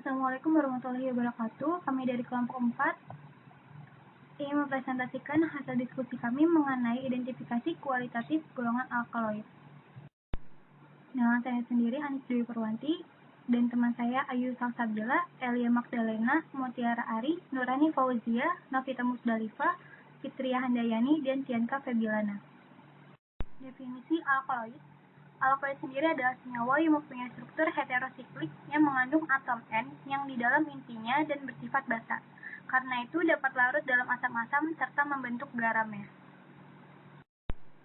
Assalamualaikum warahmatullahi wabarakatuh. Kami dari kelompok 4 ingin mempresentasikan hasil diskusi kami mengenai identifikasi kualitatif golongan alkaloid. Nama saya sendiri Anis Dewi Purwanti dan teman saya Ayu Salsabila, Elia Magdalena, Mutiara Ari, Nurani Fauzia, Novita Musdalifah, Fitria Handayani, dan Tianka Febilana. Definisi alkaloid. Alkaloid sendiri adalah senyawa yang mempunyai struktur heterosiklik yang mengandung atom N yang di dalam intinya dan bersifat basa. Karena itu dapat larut dalam asam-asam serta membentuk garamnya.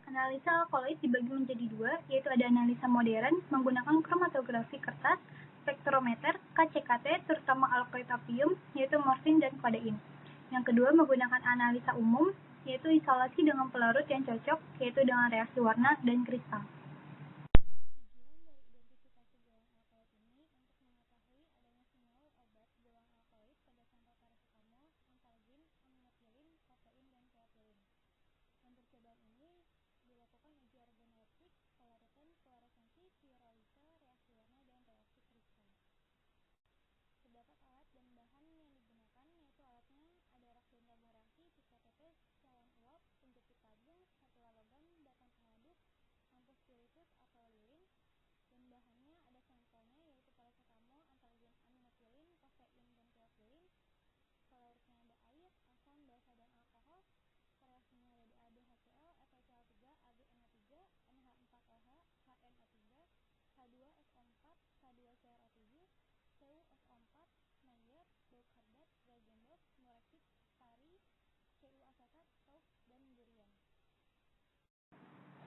Analisa alkaloid dibagi menjadi dua, yaitu ada analisa modern menggunakan kromatografi kertas, spektrometer, KCKT, terutama alkaloid apium, yaitu morfin dan kodein. Yang kedua menggunakan analisa umum, yaitu isolasi dengan pelarut yang cocok, yaitu dengan reaksi warna dan kristal.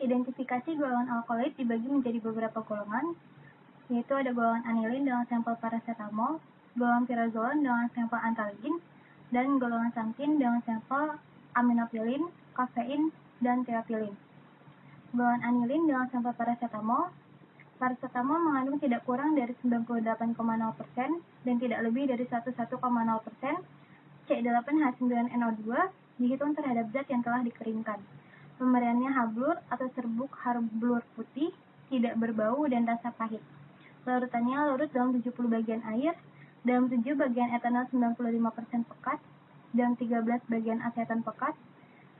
Identifikasi golongan alkaloid dibagi menjadi beberapa golongan, yaitu ada golongan anilin dengan sampel paracetamol, golongan pyrazolon dengan sampel antalgin, dan golongan xanthin dengan sampel aminopilin, kafein, dan teofilin. Golongan anilin dengan sampel paracetamol. Paracetamol mengandung tidak kurang dari 98,0% dan tidak lebih dari 11,0% C8H9NO2 dihitung terhadap zat yang telah dikeringkan. Pemberiannya hablur atau serbuk hablur putih, tidak berbau dan rasa pahit. Larutannya larut dalam 70 bagian air, dalam 7 bagian etanol 95% pekat, dalam 13 bagian aseton pekat,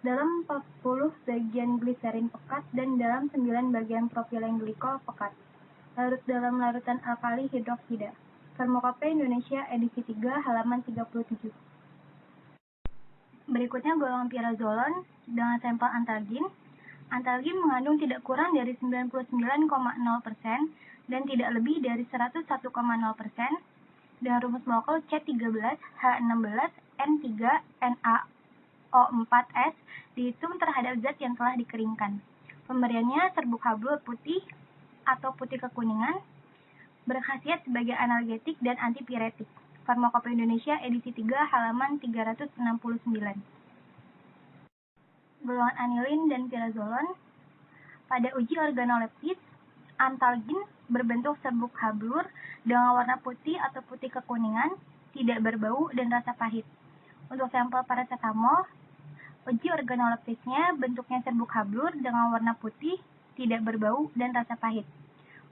dalam 40 bagian gliserin pekat, dan dalam 9 bagian propilen glikol pekat. Larut dalam larutan alkali hidroksida. Farmakope Indonesia edisi 3 halaman 37. Berikutnya golongan pyrazolon dengan sampel antalgin. Antalgin mengandung tidak kurang dari 99,0% dan tidak lebih dari 101,0% dengan rumus molekul C13H16N3NaO4S dihitung terhadap zat yang telah dikeringkan. Pemberiannya serbuk hablur putih atau putih kekuningan, berkhasiat sebagai analgetik dan antipiretik. Farmakope Indonesia edisi 3 halaman 369. Golongan anilin dan pyrazolon. Pada uji organoleptis, antalgin berbentuk serbuk hablur dengan warna putih atau putih kekuningan, tidak berbau dan rasa pahit. Untuk sampel paracetamol, uji organoleptisnya bentuknya serbuk hablur dengan warna putih, tidak berbau dan rasa pahit.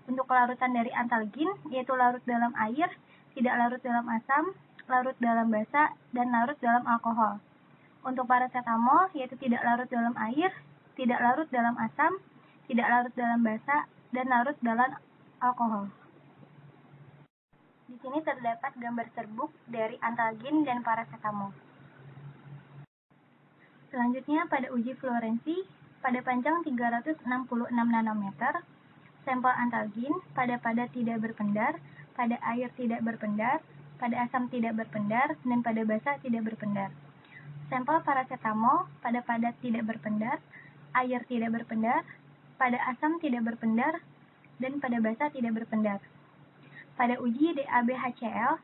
Untuk larutan dari antalgin, yaitu larut dalam air, tidak larut dalam asam, larut dalam basa, dan larut dalam alkohol. Untuk paracetamol, yaitu tidak larut dalam air, tidak larut dalam asam, tidak larut dalam basa, dan larut dalam alkohol. Di sini terdapat gambar serbuk dari antalgin dan paracetamol. Selanjutnya pada uji fluorensi, pada panjang 366 nanometer, sampel antalgin pada padat tidak berpendar, pada air tidak berpendar, pada asam tidak berpendar, dan pada basa tidak berpendar. Sampel paracetamol pada padat tidak berpendar, air tidak berpendar, pada asam tidak berpendar, dan pada basa tidak berpendar. Pada uji DAB-HCl,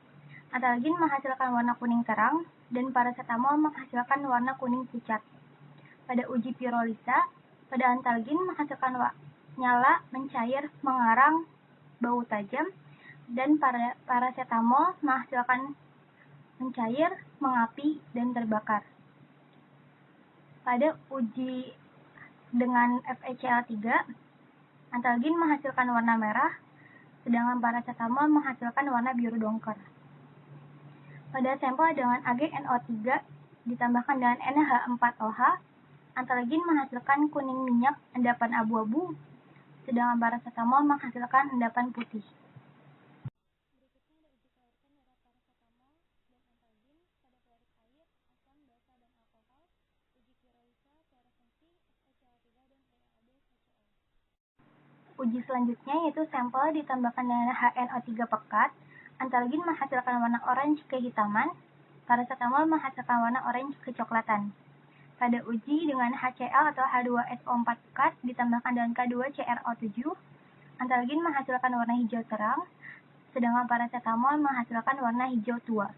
antalgin menghasilkan warna kuning terang, dan paracetamol menghasilkan warna kuning pucat. Pada uji pirolisa, pada antalgin menghasilkan nyala, mencair, mengarang, bau tajam, dan paracetamol menghasilkan mencair, mengapi, dan terbakar. Pada uji dengan FeCl3, antalgin menghasilkan warna merah, sedangkan paracetamol menghasilkan warna biru dongker. Pada sampel dengan AgNO3 ditambahkan dengan NH4OH, antalgin menghasilkan kuning minyak endapan abu-abu, sedangkan paracetamol menghasilkan endapan putih. Uji selanjutnya yaitu sampel ditambahkan dengan HNO3 pekat, antalgin menghasilkan warna orange kehitaman, paracetamol menghasilkan warna orange kecoklatan. Pada uji dengan HCl atau H2SO4 pekat ditambahkan dengan K2CrO7, antalgin menghasilkan warna hijau terang, sedangkan paracetamol menghasilkan warna hijau tua.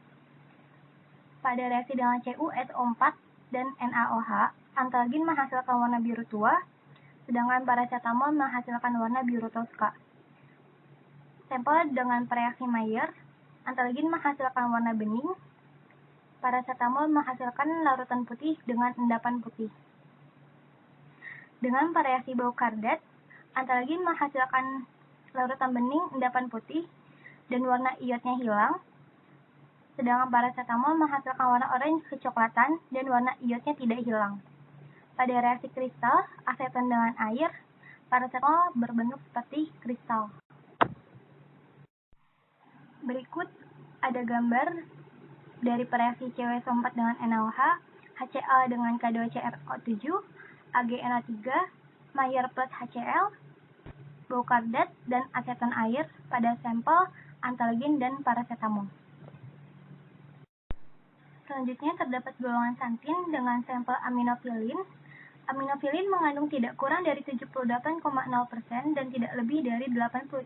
Pada reaksi dengan CuSO4 dan NaOH, antalgin menghasilkan warna biru tua, sedangkan paracetamol menghasilkan warna biru toska. Sampel dengan reaksi Mayer, antalgin menghasilkan warna bening, paracetamol menghasilkan larutan putih dengan endapan putih. Dengan reaksi Bouckardat, antalgin menghasilkan larutan bening endapan putih dan warna iodnya hilang, sedangkan paracetamol menghasilkan warna orange kecoklatan dan warna iodnya tidak hilang. Pada reaksi kristal, aseton dengan air, paracetamol berbentuk seperti kristal. Berikut ada gambar dari reaksi CuSO4 dengan NaOH, HCl dengan K2CrO7, AgNO3, Mayer plus HCl, Bouckardat, dan aseton air pada sampel antalgin dan paracetamol. Selanjutnya terdapat golongan santin dengan sampel aminofilin. Aminofilin mengandung tidak kurang dari 78,0% dan tidak lebih dari 83,5%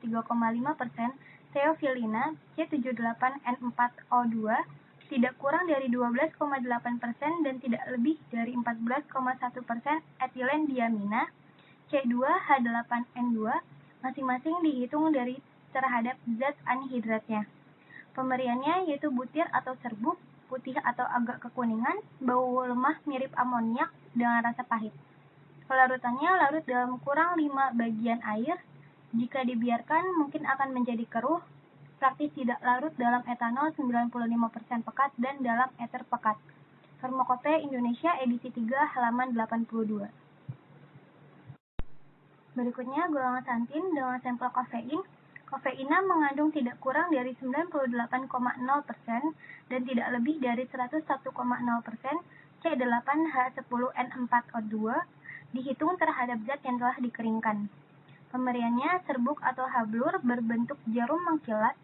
teofilina C78N4O2, tidak kurang dari 12,8% dan tidak lebih dari 14,1% etilen diamina C2H8N2, masing-masing dihitung dari terhadap zat anhidratnya. Pemberiannya yaitu butir atau serbuk, putih atau agak kekuningan, bau lemah mirip amoniak dengan rasa pahit. Kelarutannya larut dalam kurang 5 bagian air. Jika dibiarkan mungkin akan menjadi keruh, praktis tidak larut dalam etanol 95% pekat dan dalam eter pekat. Farmakopeia Indonesia edisi 3 halaman 82. Berikutnya golongan santin dengan sampel kafein. Kafeina mengandung tidak kurang dari 98,0% dan tidak lebih dari 101,0% C8H10N4O2, dihitung terhadap zat yang telah dikeringkan. Pemberiannya serbuk atau hablur berbentuk jarum mengkilat,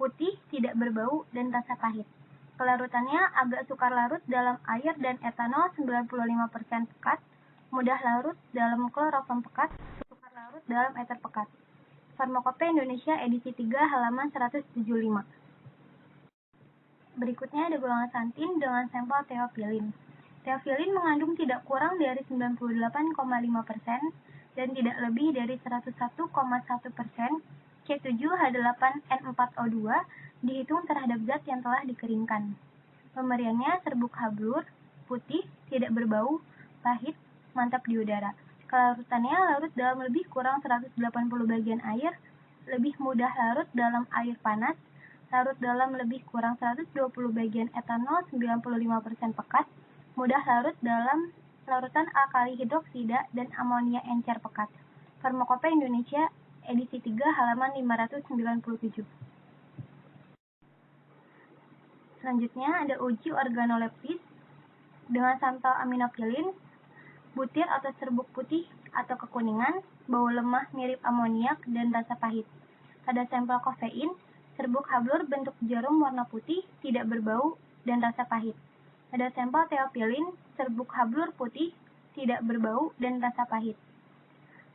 putih, tidak berbau, dan rasa pahit. Kelarutannya agak sukar larut dalam air dan etanol 95% pekat, mudah larut dalam kloroform pekat, sukar larut dalam eter pekat. Farmakopeia Indonesia edisi 3 halaman 175. Berikutnya ada golongan santin dengan sampel teofilin. Teofilin mengandung tidak kurang dari 98,5% dan tidak lebih dari 101,1% C7H8N4O2, dihitung terhadap zat yang telah dikeringkan. Pemberiannya serbuk hablur, putih, tidak berbau, pahit, mantap di udara. Kelarutannya larut dalam lebih kurang 180 bagian air, lebih mudah larut dalam air panas, larut dalam lebih kurang 120 bagian etanol 95% pekat, mudah larut dalam larutan alkali hidroksida dan amonia encer pekat. Farmakopeia Indonesia edisi 3 halaman 597. Selanjutnya ada uji organoleptis dengan sampel aminofilin, butir atau serbuk putih atau kekuningan, bau lemah mirip amoniak dan rasa pahit. Pada sampel kafein, serbuk hablur bentuk jarum warna putih, tidak berbau dan rasa pahit. Pada sampel teofilin, serbuk hablur putih, tidak berbau dan rasa pahit.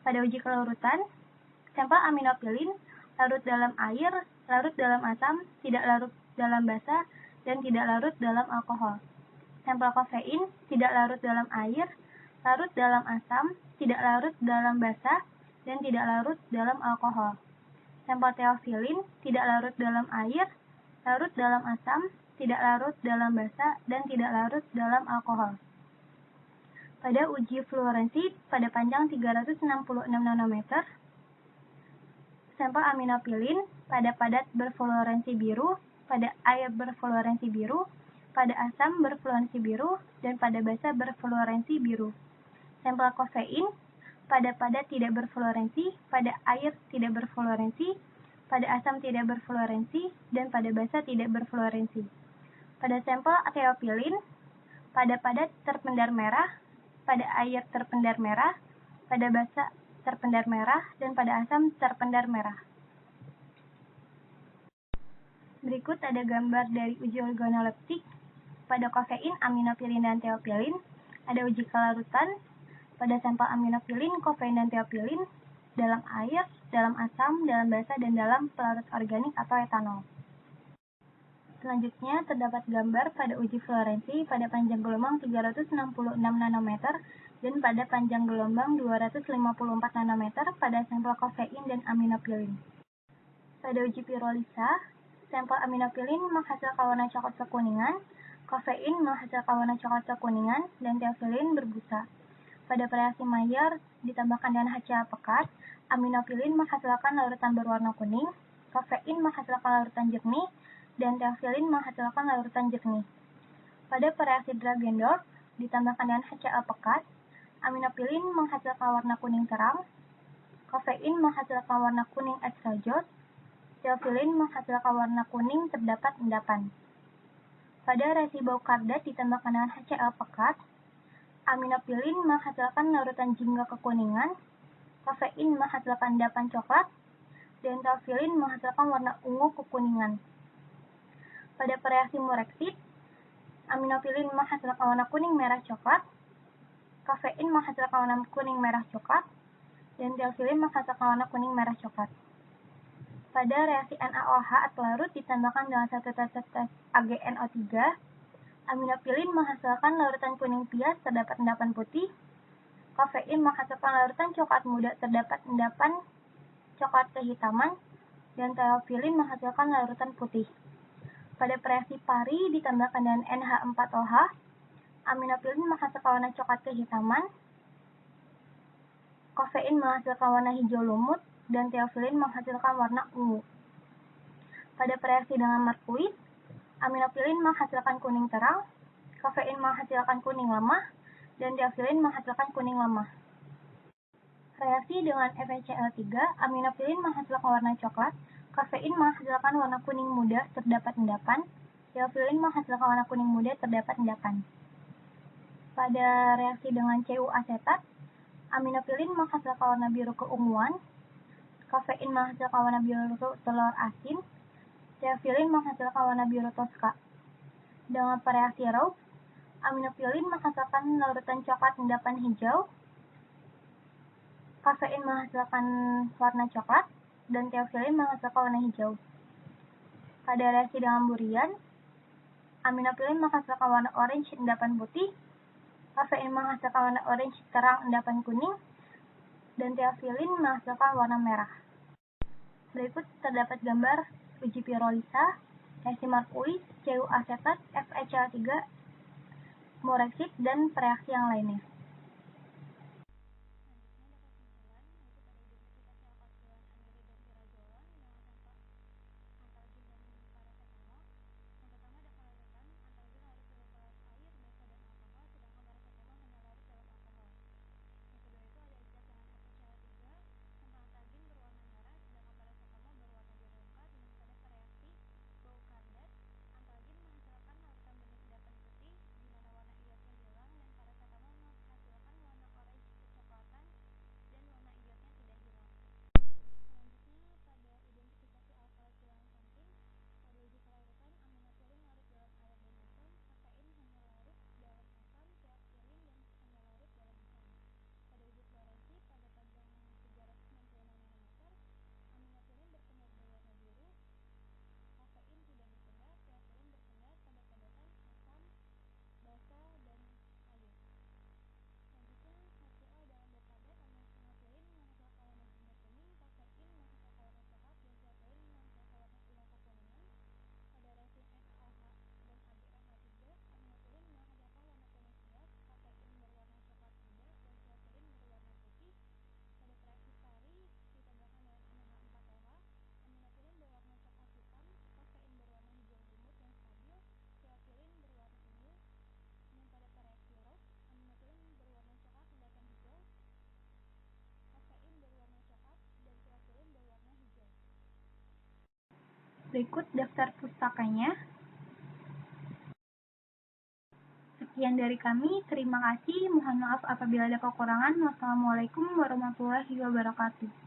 Pada uji kelarutan, sampel aminofilin larut dalam air, larut dalam asam, tidak larut dalam basa, dan tidak larut dalam alkohol. Sampel kafein tidak larut dalam air, larut dalam asam, tidak larut dalam basa, dan tidak larut dalam alkohol. Sampel teofilin tidak larut dalam air, larut dalam asam, tidak larut dalam basa, dan tidak larut dalam alkohol. Pada uji fluorensi pada panjang 366 nanometer, sampel aminofilin pada padat berfluorensi biru, pada air berfluorensi biru, pada asam berfluorensi biru, dan pada basa berfluorensi biru. Sampel kafein pada tidak berfluorensi, pada air tidak berfluorensi, pada asam tidak berfluorensi, dan pada basa tidak berfluorensi. Pada sampel ateopilin, pada terpendar merah, pada air terpendar merah, pada basa terpendar merah, dan pada asam terpendar merah. Berikut ada gambar dari uji organoleptik. Pada kafein, aminofilin, dan teopilin, ada uji kelarutan. Pada sampel aminofilin, kafein, dan teopilin dalam air, dalam asam, dalam basa, dan dalam pelarut organik atau etanol. Selanjutnya, terdapat gambar pada uji fluorensi pada panjang gelombang 366 nanometer dan pada panjang gelombang 254 nanometer pada sampel kafein dan aminofilin. Pada uji pirolisa, sampel aminofilin menghasilkan warna coklat kekuningan, kafein menghasilkan warna coklat kekuningan, dan teofilin berbusa. Pada reaksi Maillard ditambahkan dengan HCl pekat, aminofilin menghasilkan larutan berwarna kuning, kafein menghasilkan larutan jernih, dan teofilin menghasilkan larutan jernih. Pada reaksi Dragendorf ditambahkan dengan HCl pekat, aminofilin menghasilkan warna kuning terang, kafein menghasilkan warna kuning ekstra-jod, teofilin menghasilkan warna kuning terdapat endapan. Pada reaksi Bouckardat ditambahkan dengan HCl pekat, aminofilin menghasilkan larutan jingga kekuningan, kafein menghasilkan endapan coklat, dan teofilin menghasilkan warna ungu kekuningan. Pada reaksi Mureksib, aminofilin menghasilkan warna kuning merah coklat, kafein menghasilkan warna kuning merah coklat, dan teofilin menghasilkan warna kuning merah coklat. Pada reaksi NaOH pelarut ditambahkan dengan 1 tetes AgNO3, aminofilin menghasilkan larutan kuning pias terdapat endapan putih, kafein menghasilkan larutan coklat muda terdapat endapan coklat kehitaman, dan teofilin menghasilkan larutan putih. Pada reaksi Pari ditambahkan dengan NH4OH, aminofilin menghasilkan warna coklat kehitaman, kafein menghasilkan warna hijau lumut, dan teofilin menghasilkan warna ungu. Pada reaksi dengan merkurit, aminofilin menghasilkan kuning terang, kafein menghasilkan kuning lemah, dan teofilin menghasilkan kuning lemah. Reaksi dengan FeCl3, aminofilin menghasilkan warna coklat, kafein menghasilkan warna kuning muda terdapat endapan, teofilin menghasilkan warna kuning muda terdapat endapan. Pada reaksi dengan Cu asetat, aminofilin menghasilkan warna biru keunguan, kafein menghasilkan warna biru telur asin, teofilin menghasilkan warna biru toska. Dengan reaksi Raux, aminofilin menghasilkan larutan coklat endapan hijau, kafein menghasilkan warna coklat, dan teofilin menghasilkan warna hijau. Pada reaksi dengan burian, aminofilin menghasilkan warna orange endapan putih, kafein menghasilkan warna orange terang endapan kuning, dan teofilin menghasilkan warna merah. Berikut terdapat gambar uji pirolisa, reaksi merkuris, Cu asetat, FeCl3, Mureksib, dan reaksi yang lainnya. Berikut daftar pustakanya. Sekian dari kami, terima kasih. Mohon maaf apabila ada kekurangan. Wassalamualaikum warahmatullahi wabarakatuh.